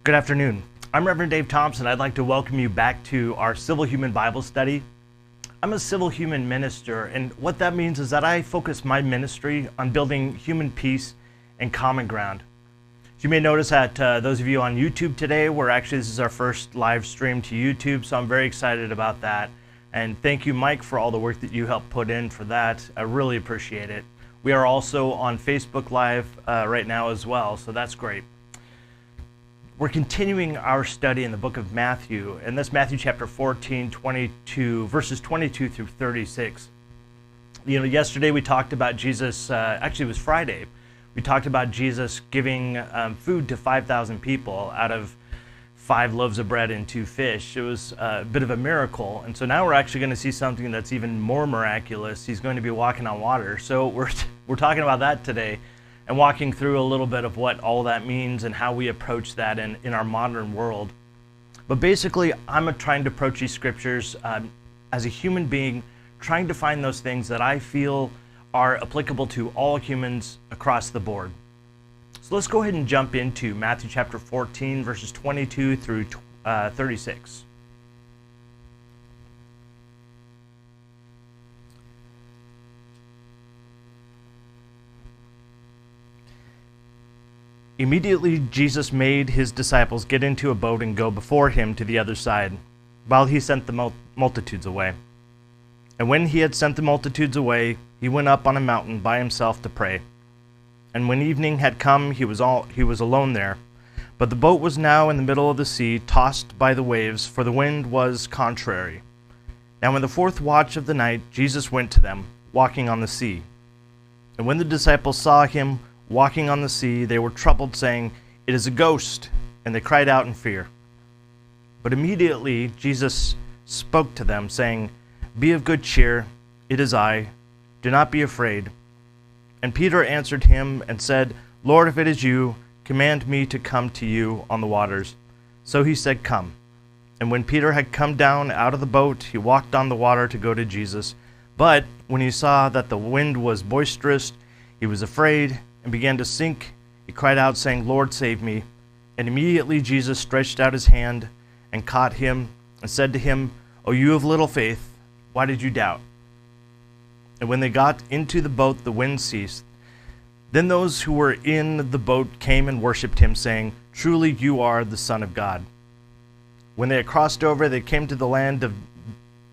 Good afternoon. I'm Reverend Dave Thompson. I'd like to welcome you back to our Civil Human Bible Study. I'm a civil human minister, and what that means is that I focus my ministry on building human peace and common ground. As you may notice that those of you on YouTube today, this is our first live stream to YouTube, so I'm very excited about that. And thank you, Mike, for all the work that you helped put in for that. I really appreciate it. We are also on Facebook Live right now as well, so that's great. We're continuing our study in the book of Matthew, and that's Matthew chapter 14, 22, verses 22 through 36. Yesterday we talked about Jesus, actually it was Friday, we talked about Jesus giving food to 5,000 people out of 5 loaves of bread and 2 fish. It was a bit of a miracle, and so now we're actually going to see something that's even more miraculous. He's going to be walking on water, so we're talking about that today, and walking through a little bit of what all that means and how we approach that in our modern world. But basically, I'm trying to approach these scriptures as a human being, trying to find those things that I feel are applicable to all humans across the board. So let's go ahead and jump into Matthew chapter 14, verses 22 through 36. Immediately Jesus made his disciples get into a boat and go before him to the other side, while he sent the multitudes away. And when he had sent the multitudes away, he went up on a mountain by himself to pray. And when evening had come, he was alone there. But the boat was now in the middle of the sea, tossed by the waves, for the wind was contrary. Now in the 4th watch of the night, Jesus went to them, walking on the sea. And when the disciples saw him walking on the sea, they were troubled, saying, "It is a ghost," and they cried out in fear. But immediately Jesus spoke to them, saying, "Be of good cheer, it is I, do not be afraid." And Peter answered him and said, "Lord, if it is you, command me to come to you on the waters." So he said, "Come." And when Peter had come down out of the boat, he walked on the water to go to Jesus. But when he saw that the wind was boisterous, he was afraid and began to sink. He cried out, saying, "Lord, save me." And immediately Jesus stretched out his hand and caught him and said to him, "O you of little faith, why did you doubt?" And when they got into the boat, the wind ceased. Then those who were in the boat came and worshipped him, saying, "Truly you are the Son of God." When they had crossed over, they came to the land of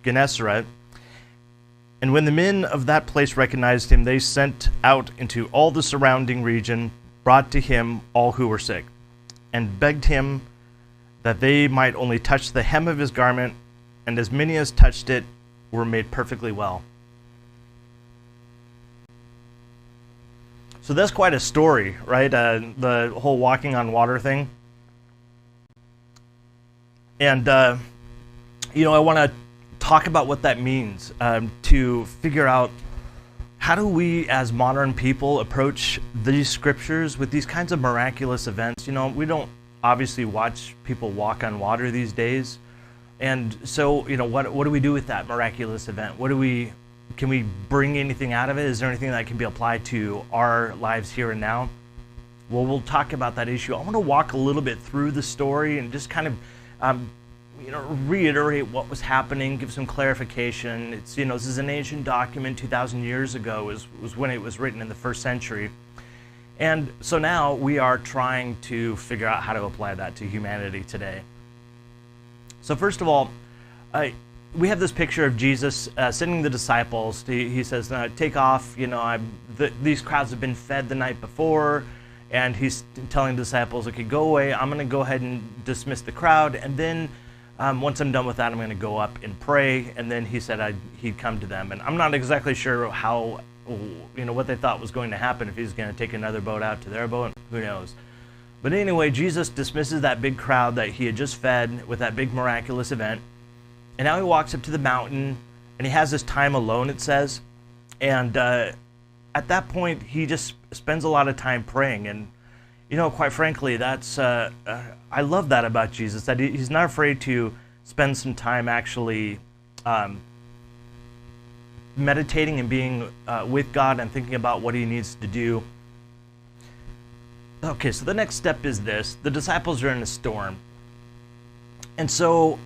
Gennesaret. And when the men of that place recognized him, they sent out into all the surrounding region, brought to him all who were sick, and begged him that they might only touch the hem of his garment, and as many as touched it were made perfectly well. So that's quite a story, right? The whole walking on water thing. And, I want to talk about what that means, to figure out how do we as modern people approach these scriptures with these kinds of miraculous events. We don't obviously watch people walk on water these days. And so, what do we do with that miraculous event? Can we bring anything out of it? Is there anything that can be applied to our lives here and now? Well, we'll talk about that issue. I want to walk a little bit through the story and just kind of reiterate what was happening, give some clarification. It's, this is an ancient document, 2,000 years ago was when it was written in the 1st century. And so now we are trying to figure out how to apply that to humanity today. So first of all, we have this picture of Jesus sending the disciples. He says, take off, these crowds have been fed the night before, and he's telling the disciples, okay, go away, I'm going to go ahead and dismiss the crowd, and then once I'm done with that, I'm going to go up and pray. And then he said he'd come to them. And I'm not exactly sure how, what they thought was going to happen, if he's going to take another boat out to their boat, who knows. But anyway, Jesus dismisses that big crowd that he had just fed with that big miraculous event. And now he walks up to the mountain, and he has this time alone, it says. And at that point, he just spends a lot of time praying. And quite frankly, that's I love that about Jesus, that he's not afraid to spend some time actually meditating and being with God and thinking about what he needs to do. Okay, so the next step is this. The disciples are in a storm. And so,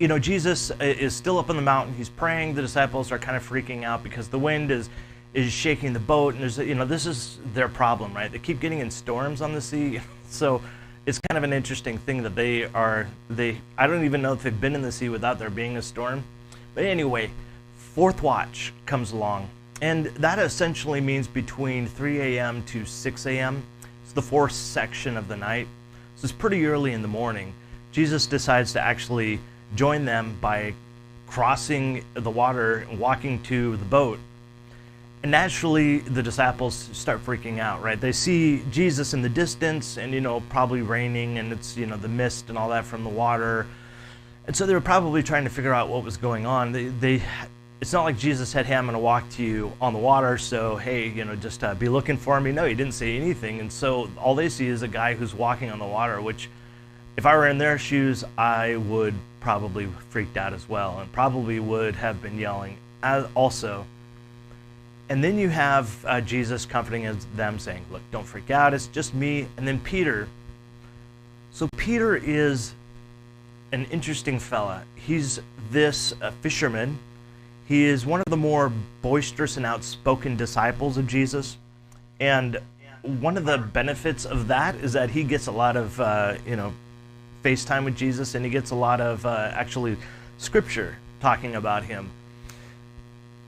Jesus is still up on the mountain. He's praying. The disciples are kind of freaking out because the wind is shaking the boat. And there's, this is their problem, right? They keep getting in storms on the sea. So it's kind of an interesting thing that I don't even know if they've been in the sea without there being a storm. But anyway, fourth watch comes along. And that essentially means between 3 a.m. to 6 a.m. It's the fourth section of the night. So it's pretty early in the morning. Jesus decides to actually join them by crossing the water and walking to the boat. And naturally, the disciples start freaking out, right? They see Jesus in the distance and, probably raining, and it's, the mist and all that from the water. And so they were probably trying to figure out what was going on. It's not like Jesus said, hey, I'm going to walk to you on the water, so, hey, just be looking for me. No, he didn't say anything. And so all they see is a guy who's walking on the water, which if I were in their shoes, I would probably freaked out as well and probably would have been yelling also. And then you have Jesus comforting them, saying, look, don't freak out, it's just me. And then Peter. So Peter is an interesting fella. He's this fisherman. He is one of the more boisterous and outspoken disciples of Jesus. And one of the benefits of that is that he gets a lot of, FaceTime with Jesus, and he gets a lot of actually scripture talking about him.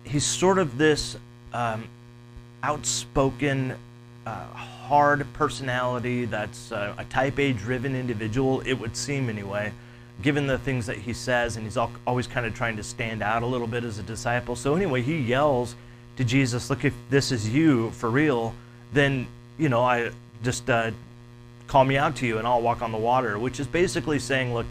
He's sort of this outspoken, hard personality that's a type A driven individual, it would seem anyway, given the things that he says, and he's always kind of trying to stand out a little bit as a disciple. So anyway, he yells to Jesus, look, if this is you for real, then, I just call me out to you and I'll walk on the water, which is basically saying, look,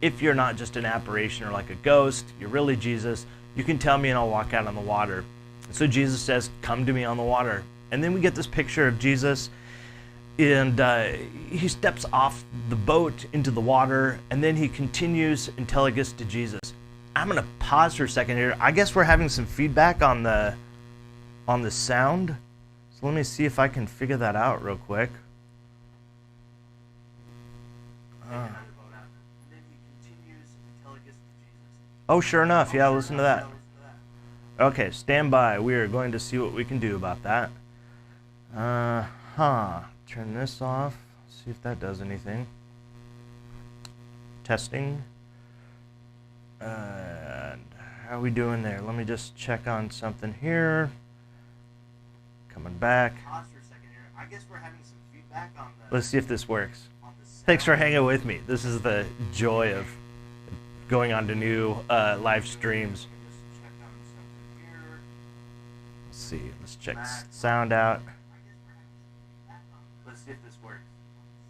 if you're not just an apparition or like a ghost, you're really Jesus, you can tell me and I'll walk out on the water. So Jesus says, come to me on the water. And then we get this picture of Jesus, and he steps off the boat into the water, and then he continues until he gets to Jesus. I'm going to pause for a second here. I guess we're having some feedback on the sound. So let me see if I can figure that out real quick. Oh, sure enough. Yeah, listen to that. Okay, stand by. We are going to see what we can do about that. Turn this off. See if that does anything. Testing. And how are we doing there? Let me just check on something here. Coming back. Pause for a second here. I guess we're having some feedback on the... Let's see if this works. Thanks for hanging with me. This is the joy of going on to new live streams. Let's see. Let's check sound out. Let's see if this works.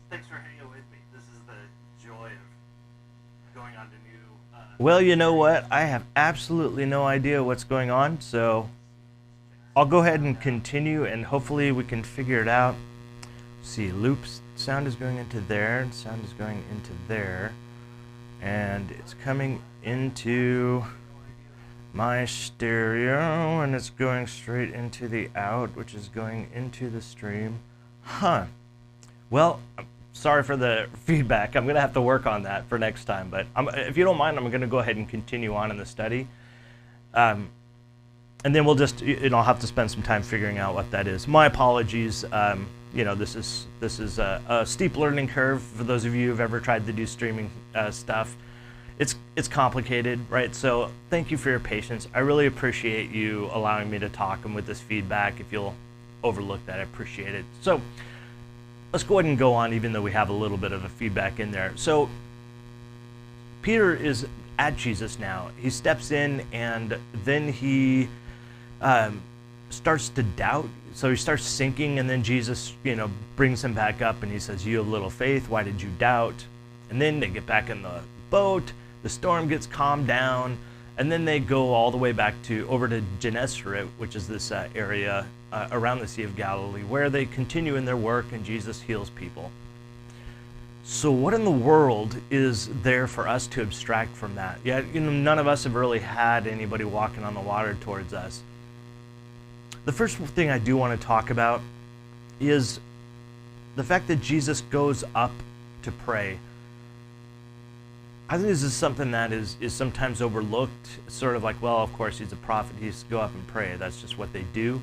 Thanks for hanging with me. This is the joy of going on to new... Well, you know what? I have absolutely no idea what's going on, so I'll go ahead and continue, and hopefully we can figure it out. Let's see, loops. Sound is going into there, sound is going into there, and it's coming into my stereo, and it's going straight into the out, which is going into the stream. Well, I'm sorry for the feedback. I'm going to have to work on that for next time, but if you don't mind, I'm going to go ahead and continue on in the study. And then we'll just, I'll have to spend some time figuring out what that is. My apologies. This is a steep learning curve for those of you who've ever tried to do streaming stuff. It's complicated, right? So thank you for your patience. I really appreciate you allowing me to talk, and with this feedback, if you'll overlook that, I appreciate it. So let's go ahead and go on, even though we have a little bit of a feedback in there. So Peter is at Jesus now. He steps in, and then he starts to doubt. So he starts sinking, and then Jesus, brings him back up, and he says, you have little faith, why did you doubt? And then they get back in the boat, the storm gets calmed down, and then they go all the way back over to Gennesaret, which is this area around the Sea of Galilee, where they continue in their work, and Jesus heals people. So what in the world is there for us to abstract from that? Yeah, none of us have really had anybody walking on the water towards us. The first thing I do want to talk about is the fact that Jesus goes up to pray, I think this is something that is sometimes overlooked. It's sort of like, well, of course, he's a prophet. He has to go up and pray. That's just what they do.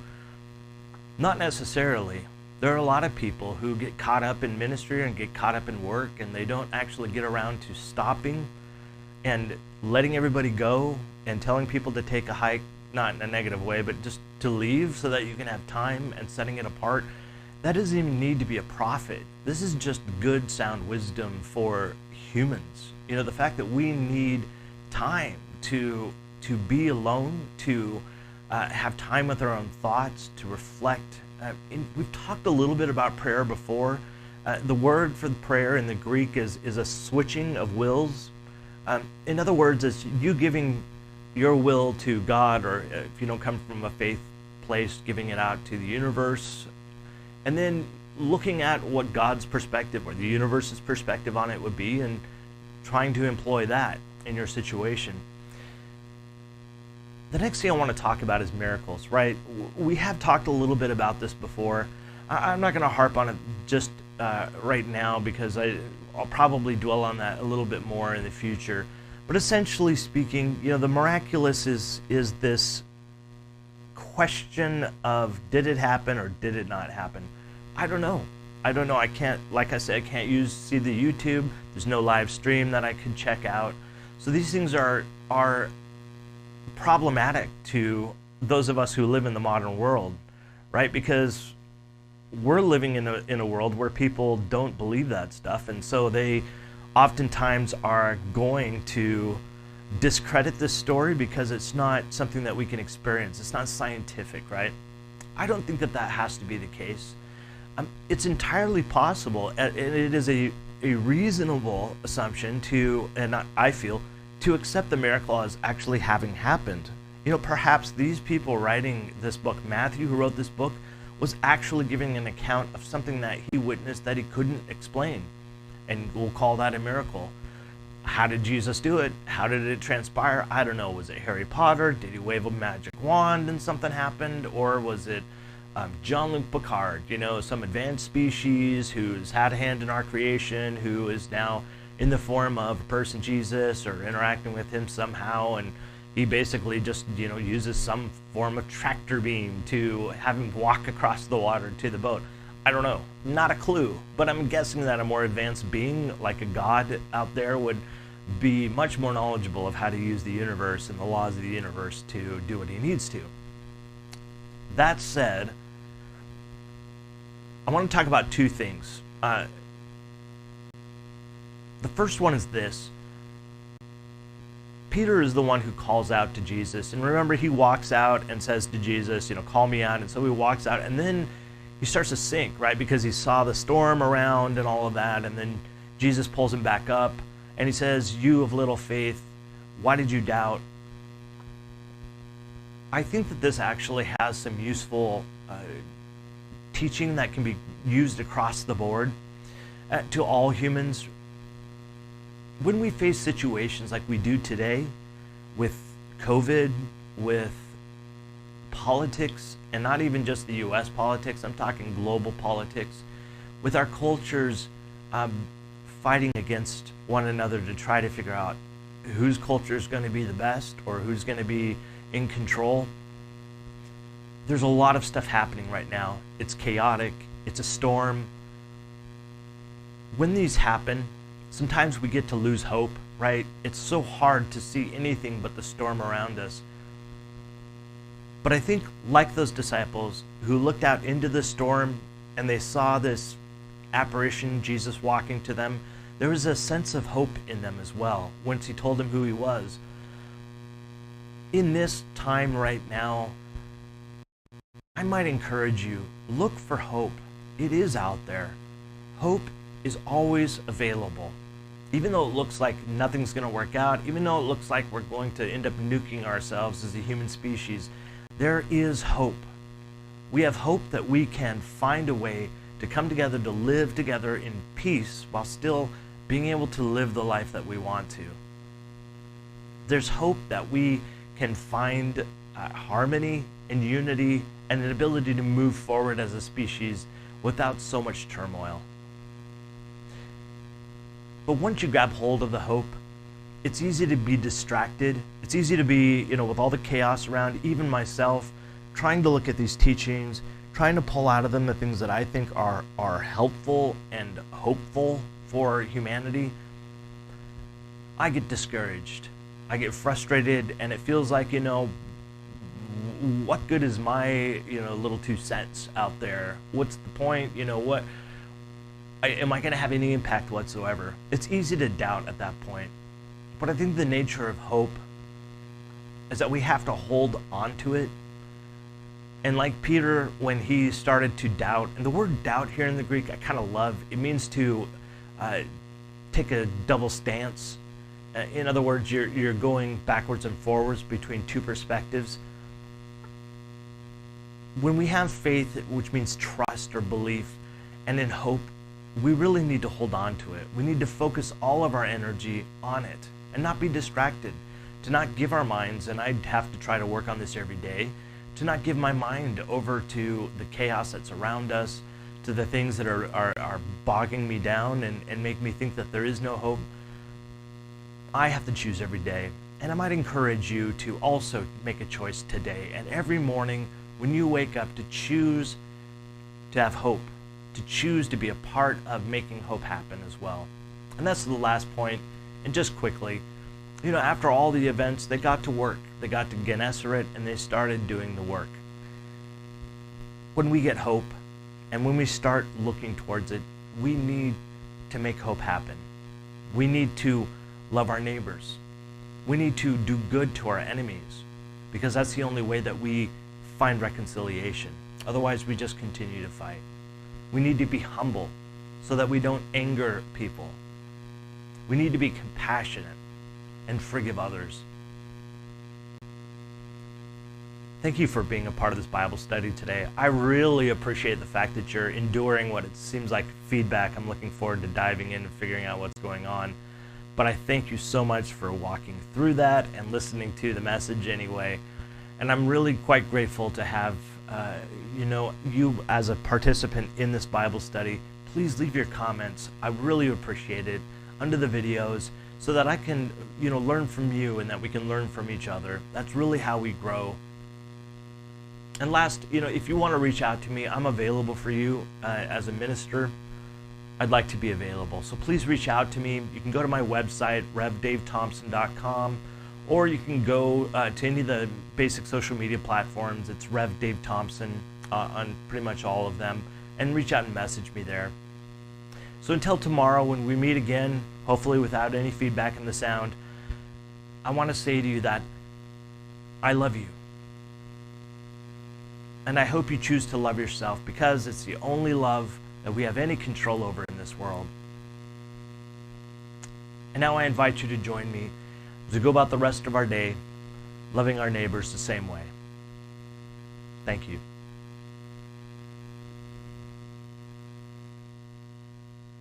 Not necessarily. There are a lot of people who get caught up in ministry and get caught up in work, and they don't actually get around to stopping and letting everybody go and telling people to take a hike, not in a negative way, but just to leave so that you can have time and setting it apart. That doesn't even need to be a prophet. This is just good, sound wisdom for humans. You know, the fact that we need time to be alone, to have time with our own thoughts, to reflect. We've talked a little bit about prayer before. The word for the prayer in the Greek is a switching of wills. In other words, it's you giving your will to God, or if you don't come from a faith place, giving it out to the universe, and then looking at what God's perspective or the universe's perspective on it would be, and trying to employ that in your situation. The next thing I want to talk about is miracles, right? We have talked a little bit about this before. I'm not going to harp on it just right now, because I'll probably dwell on that a little bit more in the future. But essentially speaking, you know, the miraculous is this question of, did it happen or did it not happen? I don't know. I can't, like I said, I can't see the YouTube. There's no live stream that I could check out. So these things are problematic to those of us who live in the modern world, right? Because we're living in a world where people don't believe that stuff, and so they oftentimes are going to discredit this story because it's not something that we can experience. It's not scientific, right? I don't think that has to be the case. It's entirely possible, and it is a reasonable assumption I feel, to accept the miracle as actually having happened. You know, perhaps these people writing this book, Matthew, who wrote this book, was actually giving an account of something that he witnessed that he couldn't explain. And we'll call that a miracle. How did Jesus do it? How did it transpire? I don't know. Was it Harry Potter? Did he wave a magic wand and something happened? Or was it Jean-Luc Picard, you know, some advanced species who's had a hand in our creation, who is now in the form of a person, Jesus, or interacting with him somehow, and he basically just, you know, uses some form of tractor beam to have him walk across the water to the boat. I don't know, not a clue, but I'm guessing that a more advanced being, like a god out there, would be much more knowledgeable of how to use the universe and the laws of the universe to do what he needs to. That said, I want to talk about two things. The first one is this. Peter is the one who calls out to Jesus. And remember, he walks out and says to Jesus, you know, call me out. And so he walks out, and then he starts to sink, right? Because he saw the storm around and all of that. And then Jesus pulls him back up, and he says, you of little faith, why did you doubt? I think that this actually has some useful teaching that can be used across the board to all humans. When we face situations like we do today with COVID, with politics, and not even just the US politics, I'm talking global politics, with our cultures fighting against one another to try to figure out whose culture is going to be the best or who's going to be in control. There's a lot of stuff happening right now. It's chaotic. It's a storm. When these happen, sometimes we get to lose hope, right? It's so hard to see anything but the storm around us. But I think, like those disciples who looked out into the storm and they saw this apparition, Jesus walking to them, there was a sense of hope in them as well once he told them who he was. In this time right now, I might encourage you, look for hope. It is out there. Hope is always available. Even though it looks like nothing's going to work out, even though it looks like we're going to end up nuking ourselves as a human species, there is hope. We have hope that we can find a way to come together, to live together in peace while still being able to live the life that we want to. There's hope that we can find harmony and unity and an ability to move forward as a species without so much turmoil. But once you grab hold of the hope, it's easy to be distracted. It's easy to be, with all the chaos around, even myself, trying to look at these teachings, trying to pull out of them the things that I think are helpful and hopeful for humanity. I get discouraged. I get frustrated, and it feels like, what good is my, little 2 cents out there? What's the point? Am I going to have any impact whatsoever? It's easy to doubt at that point. But I think the nature of hope is that we have to hold on to it. And like Peter, when he started to doubt, and the word doubt here in the Greek I kind of love. It means to take a double stance. In other words, you're going backwards and forwards between 2 perspectives. When we have faith, which means trust or belief, and in hope, we really need to hold on to it. We need to focus all of our energy on it and not be distracted, to not give our minds, and I have to try to work on this every day, to not give my mind over to the chaos that's around us, to the things that are bogging me down and make me think that there is no hope. I have to choose every day. And I might encourage you to also make a choice today and every morning when you wake up, to choose to have hope, to choose to be a part of making hope happen as well. And that's the last point. And just quickly, after all the events, they got to work. They got to Gennesaret and they started doing the work. When we get hope and when we start looking towards it, we need to make hope happen. We need to love our neighbors. We need to do good to our enemies, because that's the only way that we find reconciliation. Otherwise, we just continue to fight. We need to be humble so that we don't anger people. We need to be compassionate and forgive others. Thank you for being a part of this Bible study today. I really appreciate the fact that you're enduring what it seems like feedback. I'm looking forward to diving in and figuring out what's going on. But I thank you so much for walking through that and listening to the message anyway. And I'm really quite grateful to have you as a participant in this Bible study. Please leave your comments. I really appreciate it under the videos so that I can learn from you and that we can learn from each other. That's really how we grow. And last, if you want to reach out to me, I'm available for you as a minister. I'd like to be available. So please reach out to me. You can go to my website, revdavethompson.com, or you can go to any of the basic social media platforms. It's Rev Dave Thompson on pretty much all of them, and reach out and message me there. So until tomorrow when we meet again, hopefully without any feedback in the sound, I want to say to you that I love you. And I hope you choose to love yourself, because it's the only love that we have any control over in this world. And now I invite you to join me as we go about the rest of our day, loving our neighbors the same way. Thank you.